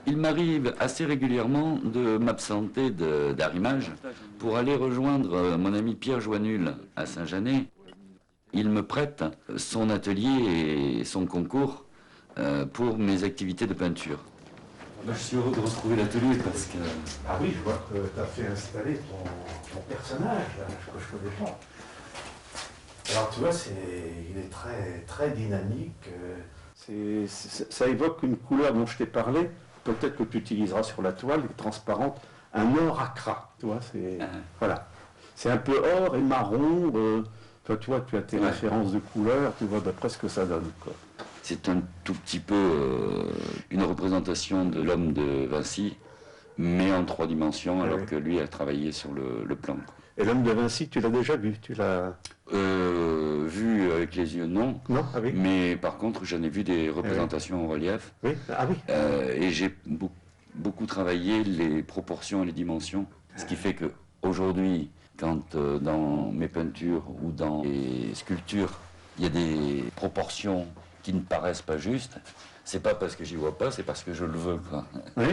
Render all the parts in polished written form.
Il m'arrive assez régulièrement de m'absenter d'arrimage pour aller rejoindre mon ami Pierre Joannul à Saint-Janet. Il me prête son atelier et son concours pour mes activités de peinture. Je suis heureux de retrouver l'atelier parce que... Ah oui, je vois que tu as fait installer ton personnage, là, que je ne connais pas. Alors tu vois, il est très, très dynamique. Ça évoque une couleur dont je t'ai parlé, peut-être que tu utiliseras sur la toile, transparente, un or acra. Tu vois, voilà. C'est un peu or et marron. Toi, tu vois, tu as tes références de couleurs, tu vois d'après ce que ça donne, quoi. C'est un tout petit peu une représentation de l'homme de Vinci, mais en 3 dimensions, alors que lui a travaillé sur le plan. Quoi. Et l'homme de Vinci, tu l'as déjà vu? Tu l'as vu avec les yeux, non. Non, ah oui. Mais par contre, j'en ai vu des représentations en relief. Oui, ah oui. Et j'ai beaucoup travaillé les proportions et les dimensions, ce qui fait que aujourd'hui, quand dans mes peintures ou dans les sculptures, il y a des proportions qui ne paraissent pas justes, c'est pas parce que j'y vois pas, c'est parce que je le veux, quoi. Oui.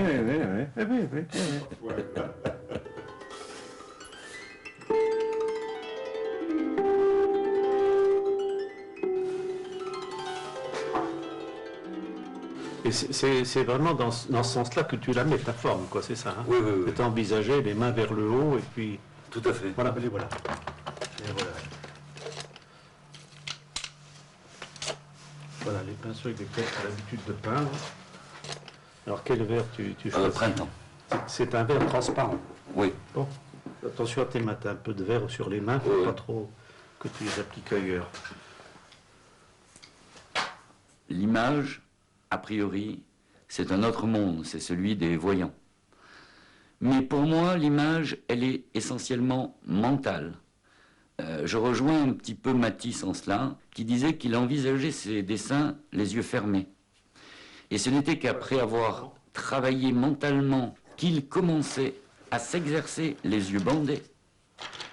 Et c'est vraiment dans ce sens-là que tu la mets, ta forme, quoi, c'est ça, hein? Oui. Tu as envisagé les mains vers le haut, et puis... Tout à fait. Voilà, les voilà. Et voilà. Voilà, les pinceaux avec lesquels tu as l'habitude de peindre. Alors, quel verre tu choisis? Printemps. C'est un verre transparent. Oui. Bon, attention à tes mains, tu as un peu de verre sur les mains, faut pas trop que tu les appliques ailleurs. L'image, a priori, c'est un autre monde, c'est celui des voyants. Mais pour moi, l'image, elle est essentiellement mentale. Je rejoins un petit peu Matisse en cela, qui disait qu'il envisageait ses dessins les yeux fermés. Et ce n'était qu'après avoir travaillé mentalement qu'il commençait à s'exercer les yeux bandés.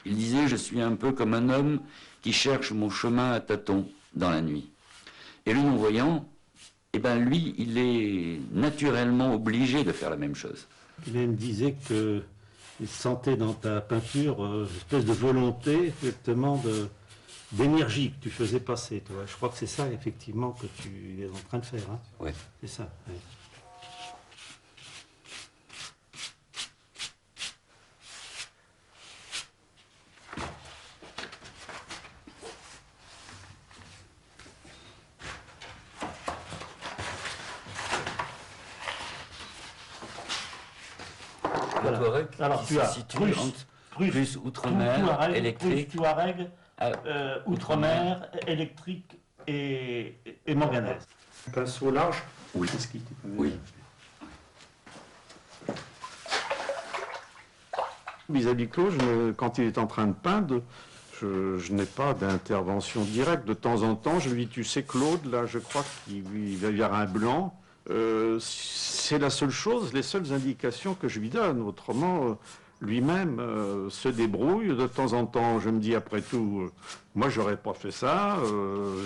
Il disait « Je suis un peu comme un homme qui cherche mon chemin à tâtons dans la nuit ». Et le non-voyant, eh ben lui, il est naturellement obligé de faire la même chose. Il me disait qu'il sentait dans ta peinture une espèce de volonté, effectivement, d'énergie que tu faisais passer. Tu vois. Je crois que c'est ça, effectivement, que tu es en train de faire. Hein. Oui. C'est ça. Oui. Voilà. Touareg, alors tu as plus outre-mer, électrique, plus Touareg, outre-mer, électrique et manganèse. Pinceau large. Oui. Oui. Vis-à-vis Claude, quand il est en train de peindre, je n'ai pas d'intervention directe. De temps en temps, je lui dis, tu sais Claude, là je crois qu'il va y avoir un blanc. C'est la seule chose, les seules indications que je lui donne. Autrement, lui-même se débrouille. De temps en temps, je me dis, après tout, moi, j'aurais pas fait ça.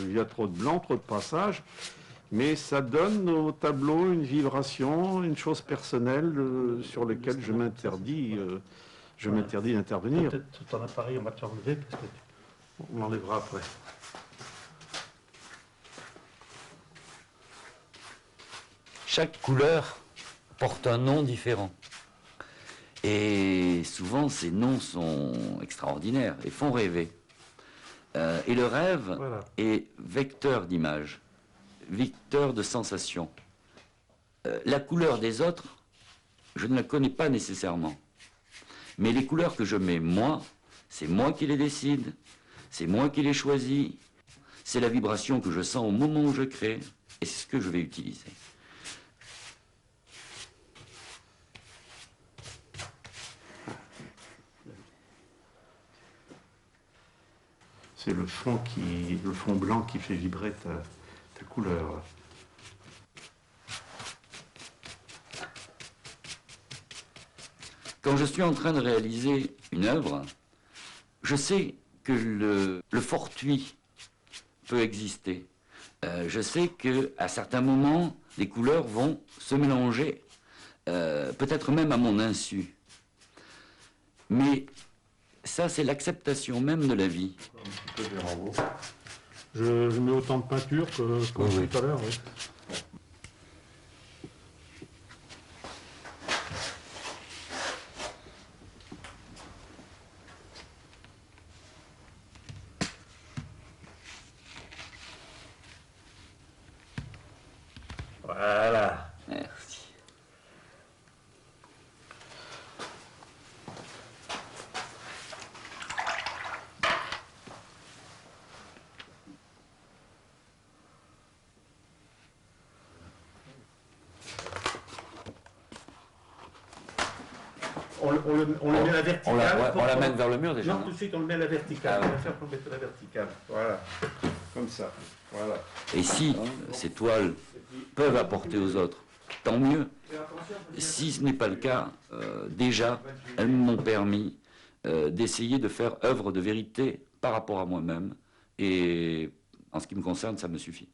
Il y a trop de blanc, trop de passages. Mais ça donne au tableau une vibration, une chose personnelle sur laquelle je m'interdis d'intervenir. Peut-être ton appareil, on va te l'enlever, parce qu'on l'enlèvera après. Chaque couleur porte un nom différent. Et souvent, ces noms sont extraordinaires et font rêver. Et le rêve est vecteur d'image, vecteur de sensation. La couleur des autres, je ne la connais pas nécessairement. Mais les couleurs que je mets, moi, c'est moi qui les décide, c'est moi qui les choisis, c'est la vibration que je sens au moment où je crée, et c'est ce que je vais utiliser. C'est le fond blanc qui fait vibrer ta couleur. Quand je suis en train de réaliser une œuvre, je sais que le fortuit peut exister. Je sais qu'à certains moments, les couleurs vont se mélanger, peut-être même à mon insu. Mais ça, c'est l'acceptation même de la vie. Je mets autant de peinture que Oui. tout à l'heure. Oui. Voilà. Merci. On le met à la verticale. On l'amène vers le mur déjà. Non, tout de suite, on le met à la verticale. Ah, On va faire pour mettre à la verticale. Voilà. Comme ça. Voilà. Et si ces toiles peuvent apporter aux autres, tant mieux. Si ce n'est pas le cas, déjà, elles m'ont permis d'essayer de faire œuvre de vérité par rapport à moi-même. Et en ce qui me concerne, ça me suffit.